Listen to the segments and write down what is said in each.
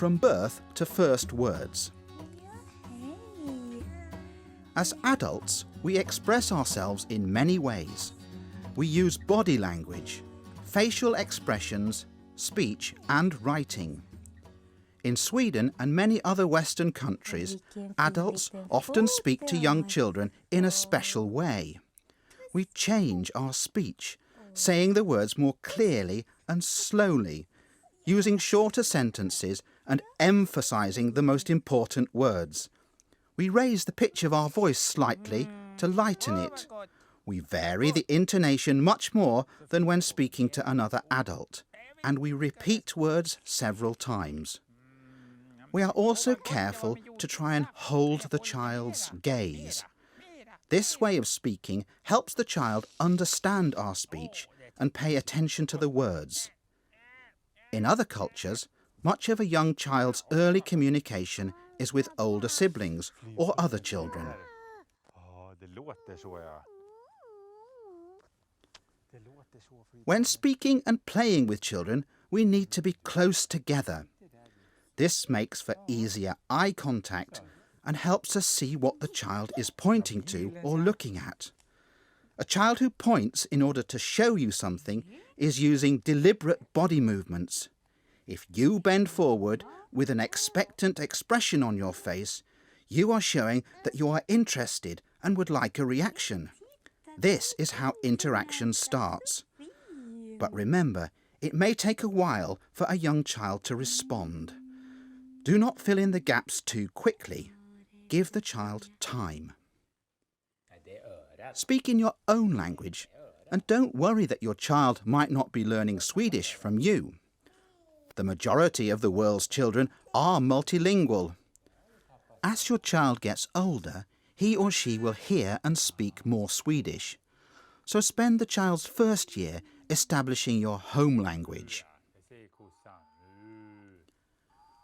from birth to first words. As adults, we express ourselves in many ways. We use body language, facial expressions, speech and writing. In Sweden and many other Western countries, adults often speak to young children in a special way. We change our speech, saying the words more clearly and slowly, using shorter sentences and emphasizing the most important words. We raise the pitch of our voice slightly to lighten it. We vary the intonation much more than when speaking to another adult, and we repeat words several times. We are also careful to try and hold the child's gaze. This way of speaking helps the child understand our speech and pay attention to the words. In other cultures, much of a young child's early communication is with older siblings or other children. When speaking and playing with children, we need to be close together. This makes for easier eye contact and helps us see what the child is pointing to or looking at. A child who points in order to show you something is using deliberate body movements. If you bend forward with an expectant expression on your face, you are showing that you are interested and would like a reaction. This is how interaction starts. But remember, it may take a while for a young child to respond. Do not fill in the gaps too quickly. Give the child time. Speak in your own language, and don't worry that your child might not be learning Swedish from you. The majority of the world's children are multilingual. As your child gets older, he or she will hear and speak more Swedish. So spend the child's first year establishing your home language.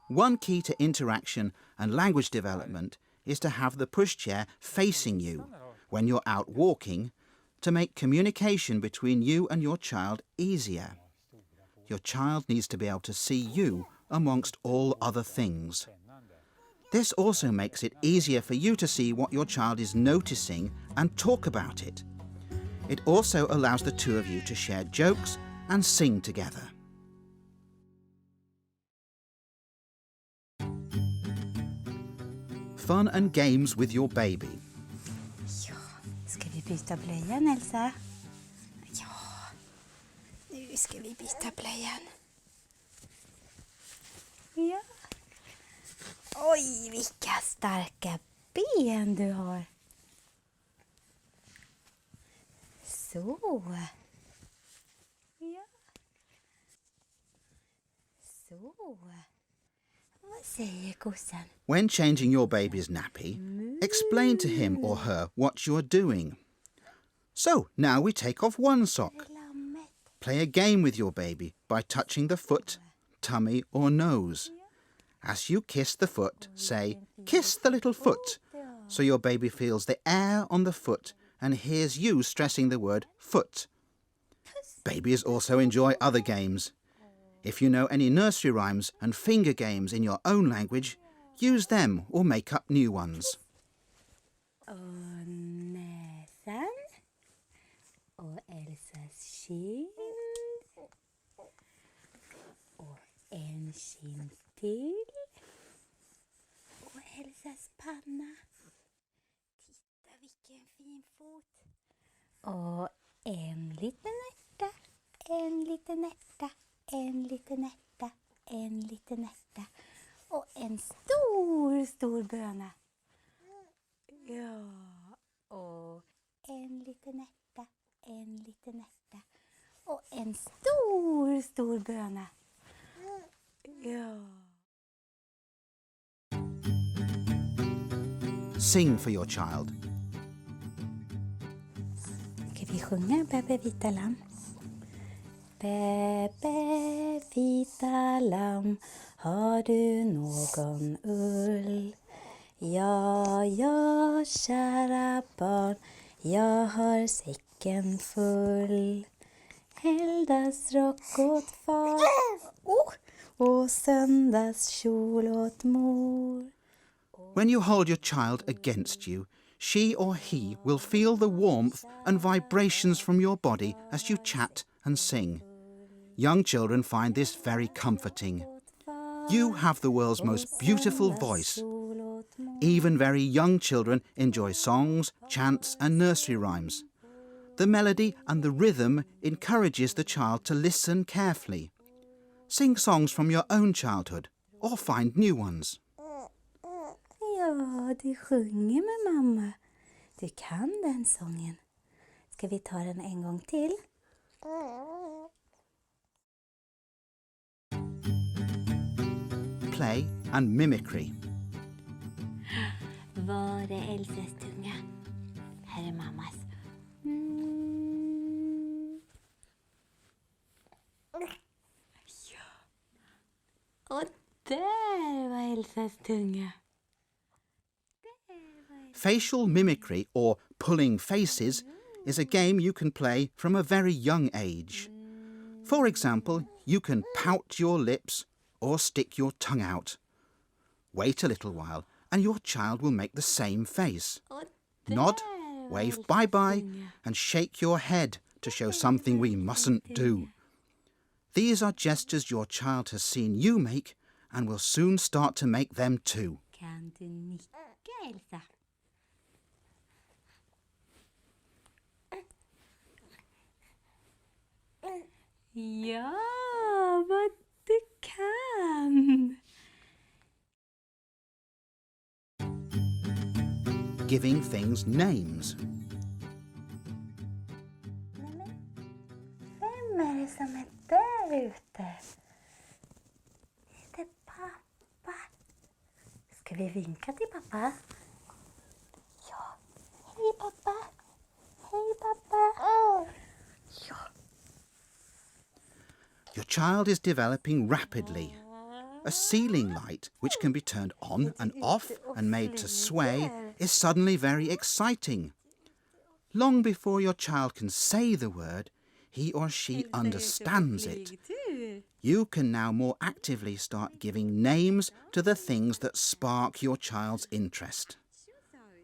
One key to interaction and language development is to have the pushchair facing you when you're out walking to make communication between you and your child easier. Your child needs to be able to see you amongst all other things. This also makes it easier for you to see what your child is noticing and talk about it. It also allows the two of you to share jokes and sing together. Fun and games with your baby. Ja, ska vi byta blöjan, Elsa? Ja, nu ska vi byta blöjan. Ja. Oj, vilka starka ben du har. Så. Ja. Så. Vad säger kossan? When changing your baby's nappy, explain to him or her what you are doing. So, now we take off one sock. Play a game with your baby by touching the foot, tummy or nose. As you kiss the foot, say, "Kiss the little foot," so your baby feels the air on the foot and hears you stressing the word foot. Babies also enjoy other games. If you know any nursery rhymes and finger games in your own language, use them or make up new ones. Och näsan. Och Elsas kind. Och en kind till. Och Elsas panna. Titta vilken fin fot. Och en liten ärta. En liten ärta. En liten ärta. En liten ärta. Och en stor, stor böna. Ja, och en liten ärta, en liten ärta. Och en stor, stor böna. Ja. Sing for your child. Ska vi sjunga Bäbe vita lamm? Bäbe vita lamm, har du någon ull? Ja, ja, kära barn, jag har säcken full. Heldas rock åt far. och söndagskjol åt mor. When you hold your child against you, she or he will feel the warmth and vibrations from your body as you chat and sing. Young children find this very comforting. You have the world's most beautiful voice. Even very young children enjoy songs, chants and nursery rhymes. The melody and the rhythm encourages the child to listen carefully. Sing songs from your own childhood or find new ones. Ja, du sjunger med mamma. Du kan den sången. Ska vi ta den en gång till? Play and mimicry. Var är Elsas tunga? Här är mammas. Ja. Och där var Elsas tunga. Facial mimicry, or pulling faces, is a game you can play from a very young age. For example, you can pout your lips or stick your tongue out. Wait a little while and your child will make the same face. Nod, wave bye-bye and shake your head to show something we mustn't do. These are gestures your child has seen you make and will soon start to make them too. Kan du nicka, Elsa? Ja, vad du kan! Giving things names. Vem är det som är där ute? Är det pappa? Ska vi vinka till pappa? Ja. Hej pappa! Hej pappa! Ja. Your child is developing rapidly. A ceiling light, which can be turned on and off and made to sway, is suddenly very exciting. Long before your child can say the word, he or she understands it. You can now more actively start giving names to the things that spark your child's interest.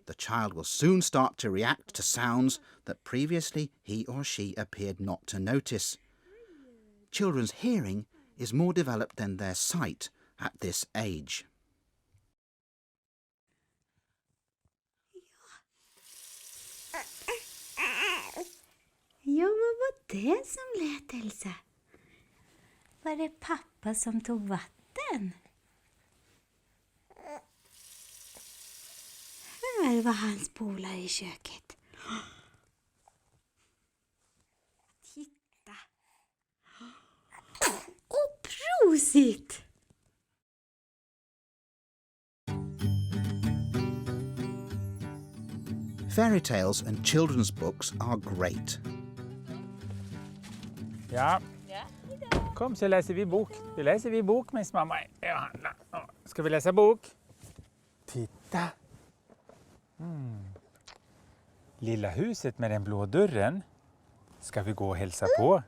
The child will soon start to react to sounds that previously he or she appeared not to notice. Children's hearing is more developed than their sight at this age. Ja, vad var det som lät, Elsa? Var det pappa som tog vatten? Här var hans polare i köket. Titta! Och prosit! Fairy tales and children's books are great. Ja. Kom så läser vi bok. Vi läser bok med mamma. Johanna. Ska vi läsa bok? Titta. Lilla huset med den blå dörren. Ska vi gå och hälsa på?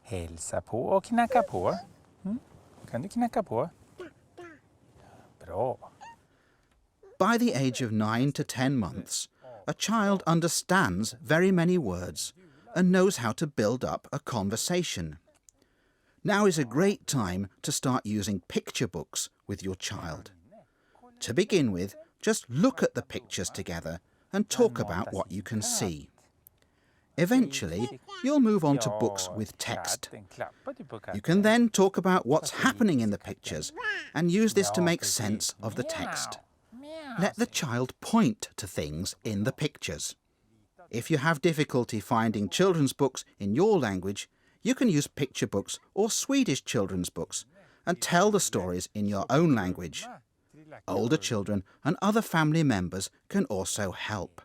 Hälsa på och knacka på. Kan du knacka på? Bra. By the age of 9 to 10 months, a child understands very many words and knows how to build up a conversation. Now is a great time to start using picture books with your child. To begin with, just look at the pictures together and talk about what you can see. Eventually, you'll move on to books with text. You can then talk about what's happening in the pictures and use this to make sense of the text. Let the child point to things in the pictures. If you have difficulty finding children's books in your language, you can use picture books or Swedish children's books and tell the stories in your own language. Older children and other family members can also help.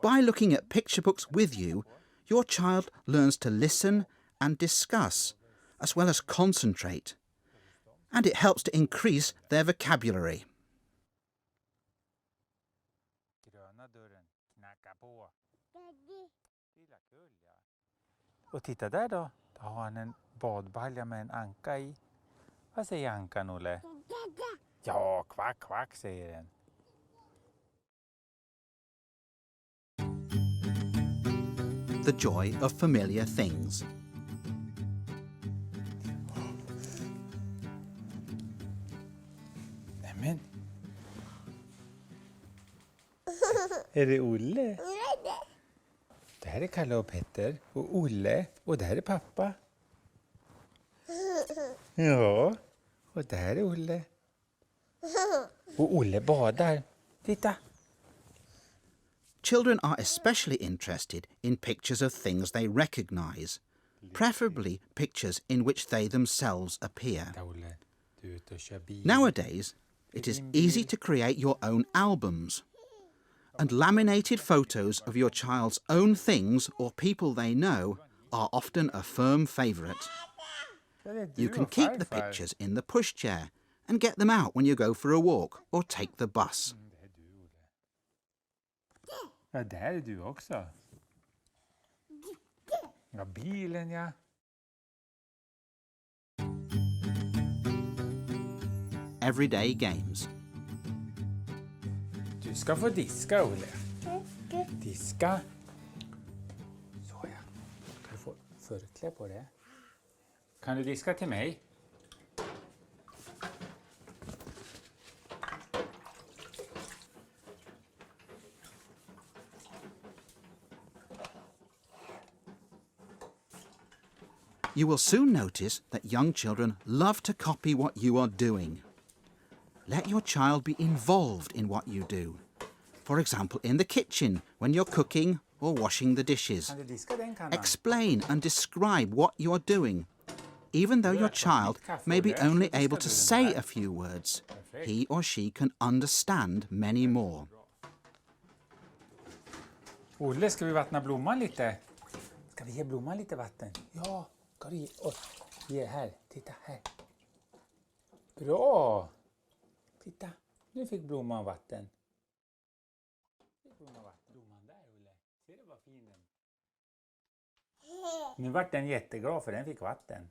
By looking at picture books with you, your child learns to listen and discuss, as well as concentrate. And it helps to increase their vocabulary. Och titta där då. Då har han en badbalja med en anka i. Vad säger ankan, Olle? Ja, kvack, kvack, säger den. The joy of familiar things. Nämen. Är det Olle? Det här är Kalle och Petter och Olle. Och det här är pappa. Ja, och det här är Olle. Och Olle badar. Titta. Children are especially interested in pictures of things they recognize, preferably pictures in which they themselves appear. Titta, Olle. Du är ute och kör bil. Nowadays, it is easy to create your own albums, and laminated photos of your child's own things or people they know are often a firm favourite. You can keep the pictures in the pushchair and get them out when you go for a walk or take the bus. Ja, där är du också. Ja, bilen, ja. Everyday games. Du ska få diska, Olle. Diska. Så ja. Kan du få förklä på det? Kan du diska till mig? You will soon notice that young children love to copy what you are doing. Let your child be involved in what you do. For example, in the kitchen when you're cooking or washing the dishes. Kan du diska den kannan? Explain and describe what you're doing. Even though your child may be only able to say a few words, he or she can understand many more. Olle, ska vi vattna blomman lite? Ska vi ge blomman lite vatten? Ja, ska du ge? Ge här. Titta här. Bra! Titta, nu fick blomman vatten. Blomman där, Olle. Ser du vad fin den? Nu vart den jätteglad för den fick vatten.